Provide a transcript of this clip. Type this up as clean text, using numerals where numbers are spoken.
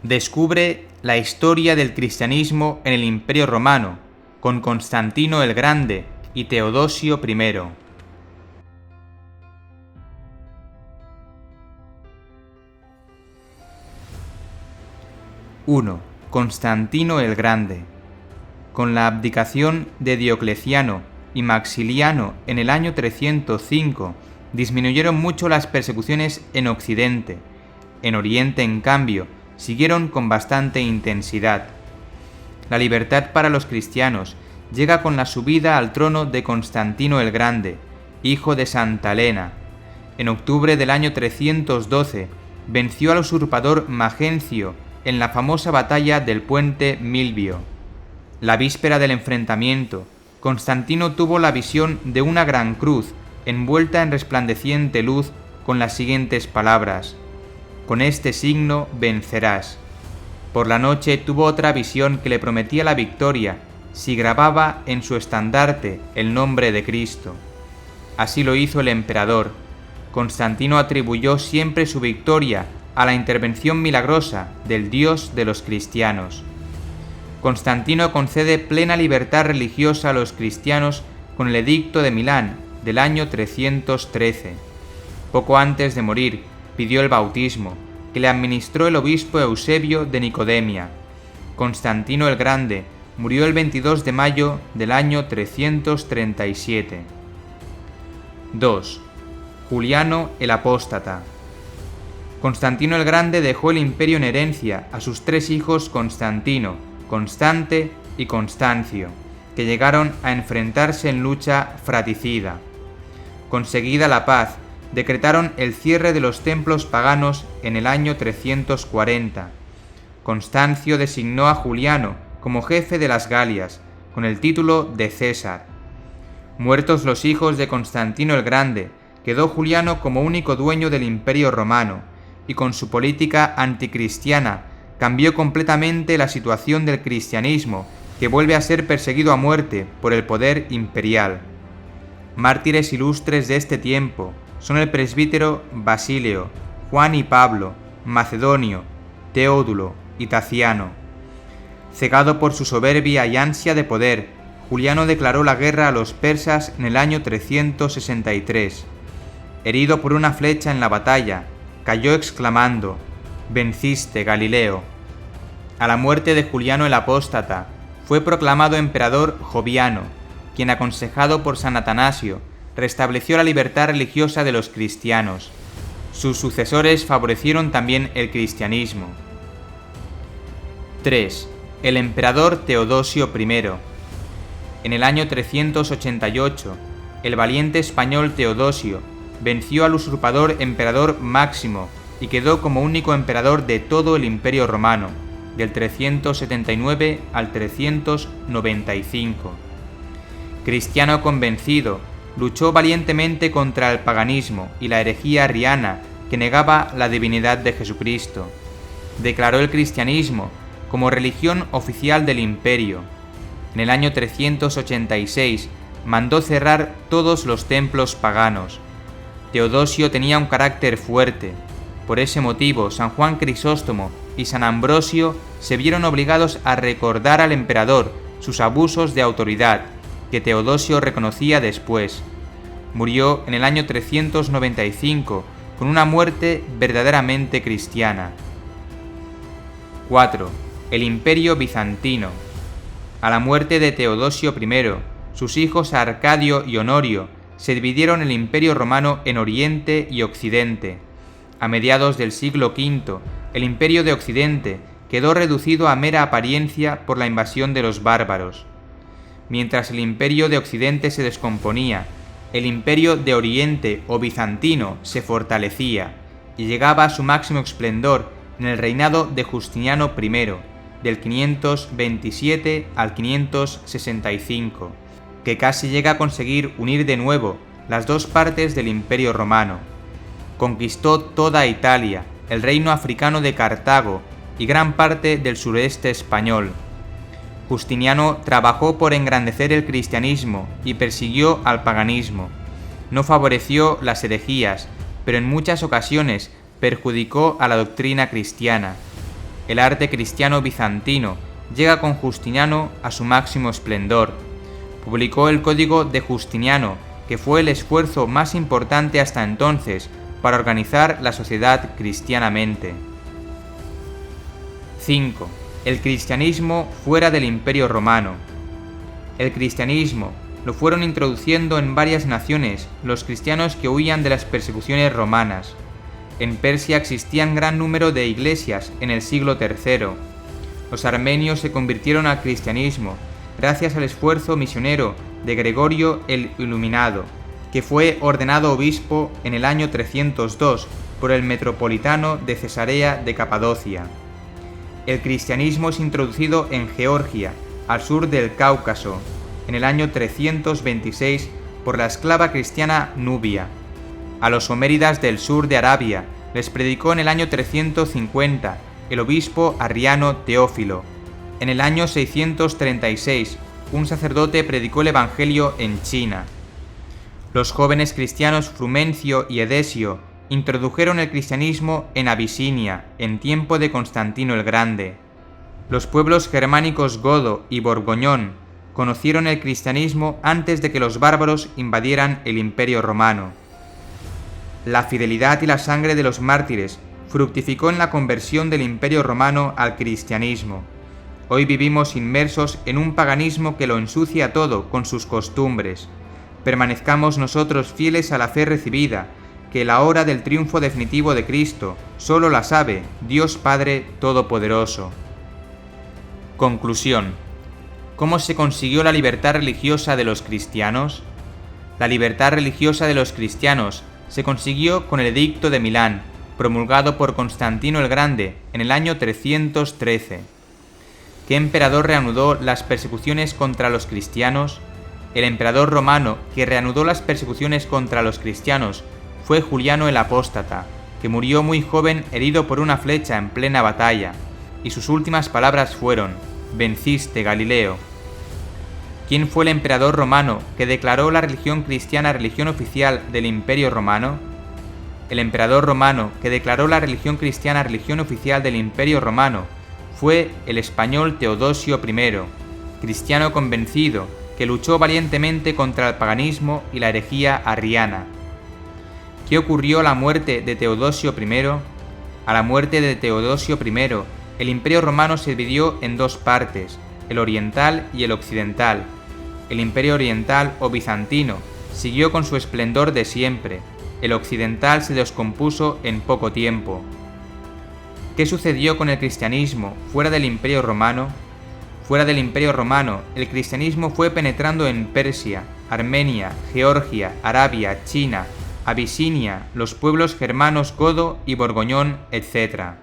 Descubre la historia del cristianismo en el Imperio Romano, con Constantino el Grande y Teodosio I. 1. Constantino el Grande. Con la abdicación de Diocleciano y Maxiliano en el año 305, disminuyeron mucho las persecuciones en Occidente. En Oriente, en cambio, siguieron con bastante intensidad. La libertad para los cristianos llega con la subida al trono de Constantino el Grande, hijo de Santa Elena. En octubre del año 312, venció al usurpador Magencio en la famosa batalla del puente Milvio. La víspera del enfrentamiento, Constantino tuvo la visión de una gran cruz envuelta en resplandeciente luz con las siguientes palabras: «Con este signo vencerás». Por la noche tuvo otra visión que le prometía la victoria si grababa en su estandarte el nombre de Cristo. Así lo hizo el emperador. Constantino atribuyó siempre su victoria a la intervención milagrosa del Dios de los cristianos. Constantino concede plena libertad religiosa a los cristianos con el Edicto de Milán del año 313. Poco antes de morir, pidió el bautismo, que le administró el obispo Eusebio de Nicodemia. Constantino el Grande murió el 22 de mayo del año 337. 2. Juliano el Apóstata. Constantino el Grande dejó el imperio en herencia a sus tres hijos Constantino, Constante y Constancio, que llegaron a enfrentarse en lucha fratricida. Conseguida la paz, decretaron el cierre de los templos paganos en el año 340. Constancio designó a Juliano como jefe de las Galias, con el título de César. Muertos los hijos de Constantino el Grande, quedó Juliano como único dueño del Imperio Romano, y con su política anticristiana cambió completamente la situación del cristianismo, que vuelve a ser perseguido a muerte por el poder imperial. Mártires ilustres de este tiempo son el presbítero Basilio, Juan y Pablo, Macedonio, Teodulo y Taciano. Cegado por su soberbia y ansia de poder, Juliano declaró la guerra a los persas en el año 363. Herido por una flecha en la batalla, cayó exclamando: «Venciste, Galileo». A la muerte de Juliano el Apóstata, fue proclamado emperador Joviano, quien, aconsejado por San Atanasio, restableció la libertad religiosa de los cristianos. Sus sucesores favorecieron también el cristianismo. 3. El emperador Teodosio I. En el año 388, el valiente español Teodosio venció al usurpador emperador Máximo y quedó como único emperador de todo el Imperio Romano, del 379 al 395. Cristiano convencido, luchó valientemente contra el paganismo y la herejía arriana que negaba la divinidad de Jesucristo. Declaró el cristianismo como religión oficial del imperio. En el año 386 mandó cerrar todos los templos paganos. Teodosio tenía un carácter fuerte. Por ese motivo, San Juan Crisóstomo y San Ambrosio se vieron obligados a recordar al emperador sus abusos de autoridad, que Teodosio reconocía después. Murió en el año 395 con una muerte verdaderamente cristiana. 4. El Imperio Bizantino. A la muerte de Teodosio I, sus hijos Arcadio y Honorio se dividieron el Imperio Romano en Oriente y Occidente. A mediados del siglo V, el Imperio de Occidente quedó reducido a mera apariencia por la invasión de los bárbaros. Mientras el Imperio de Occidente se descomponía, el Imperio de Oriente o bizantino se fortalecía y llegaba a su máximo esplendor en el reinado de Justiniano I, del 527 al 565, que casi llega a conseguir unir de nuevo las dos partes del Imperio Romano. Conquistó toda Italia, el reino africano de Cartago y gran parte del sureste español. Justiniano trabajó por engrandecer el cristianismo y persiguió al paganismo. No favoreció las herejías, pero en muchas ocasiones perjudicó a la doctrina cristiana. El arte cristiano bizantino llega con Justiniano a su máximo esplendor. Publicó el Código de Justiniano, que fue el esfuerzo más importante hasta entonces para organizar la sociedad cristianamente. 5. El cristianismo fuera del Imperio Romano. El cristianismo lo fueron introduciendo en varias naciones los cristianos que huían de las persecuciones romanas. En Persia existían gran número de iglesias en el siglo III. Los armenios se convirtieron al cristianismo gracias al esfuerzo misionero de Gregorio el Iluminado, que fue ordenado obispo en el año 302 por el metropolitano de Cesarea de Capadocia. El cristianismo es introducido en Georgia, al sur del Cáucaso, en el año 326 por la esclava cristiana Nubia. A los homéridas del sur de Arabia les predicó en el año 350 el obispo arriano Teófilo. En el año 636, un sacerdote predicó el Evangelio en China. Los jóvenes cristianos Frumencio y Edesio introdujeron el cristianismo en Abisinia en tiempo de Constantino el Grande. Los pueblos germánicos godo y borgoñón conocieron el cristianismo antes de que los bárbaros invadieran el Imperio Romano. La fidelidad y la sangre de los mártires fructificó en la conversión del Imperio Romano al cristianismo. Hoy vivimos inmersos en un paganismo que lo ensucia todo con sus costumbres. Permanezcamos nosotros fieles a la fe recibida, que la hora del triunfo definitivo de Cristo solo la sabe Dios Padre Todopoderoso. Conclusión. ¿Cómo se consiguió la libertad religiosa de los cristianos? La libertad religiosa de los cristianos se consiguió con el Edicto de Milán, promulgado por Constantino el Grande en el año 313. ¿Qué emperador reanudó las persecuciones contra los cristianos? El emperador romano que reanudó las persecuciones contra los cristianos fue Juliano el Apóstata, que murió muy joven herido por una flecha en plena batalla, y sus últimas palabras fueron: «Venciste, Galileo». ¿Quién fue el emperador romano que declaró la religión cristiana religión oficial del Imperio Romano? El emperador romano que declaró la religión cristiana religión oficial del Imperio Romano fue el español Teodosio I, cristiano convencido que luchó valientemente contra el paganismo y la herejía arriana. ¿Qué ocurrió a la muerte de Teodosio I? A la muerte de Teodosio I, el Imperio Romano se dividió en dos partes, el oriental y el occidental. El Imperio Oriental o bizantino siguió con su esplendor de siempre. El occidental se descompuso en poco tiempo. ¿Qué sucedió con el cristianismo fuera del Imperio Romano? Fuera del Imperio Romano, el cristianismo fue penetrando en Persia, Armenia, Georgia, Arabia, China, Abisinia, los pueblos germanos godo y borgoñón, etc.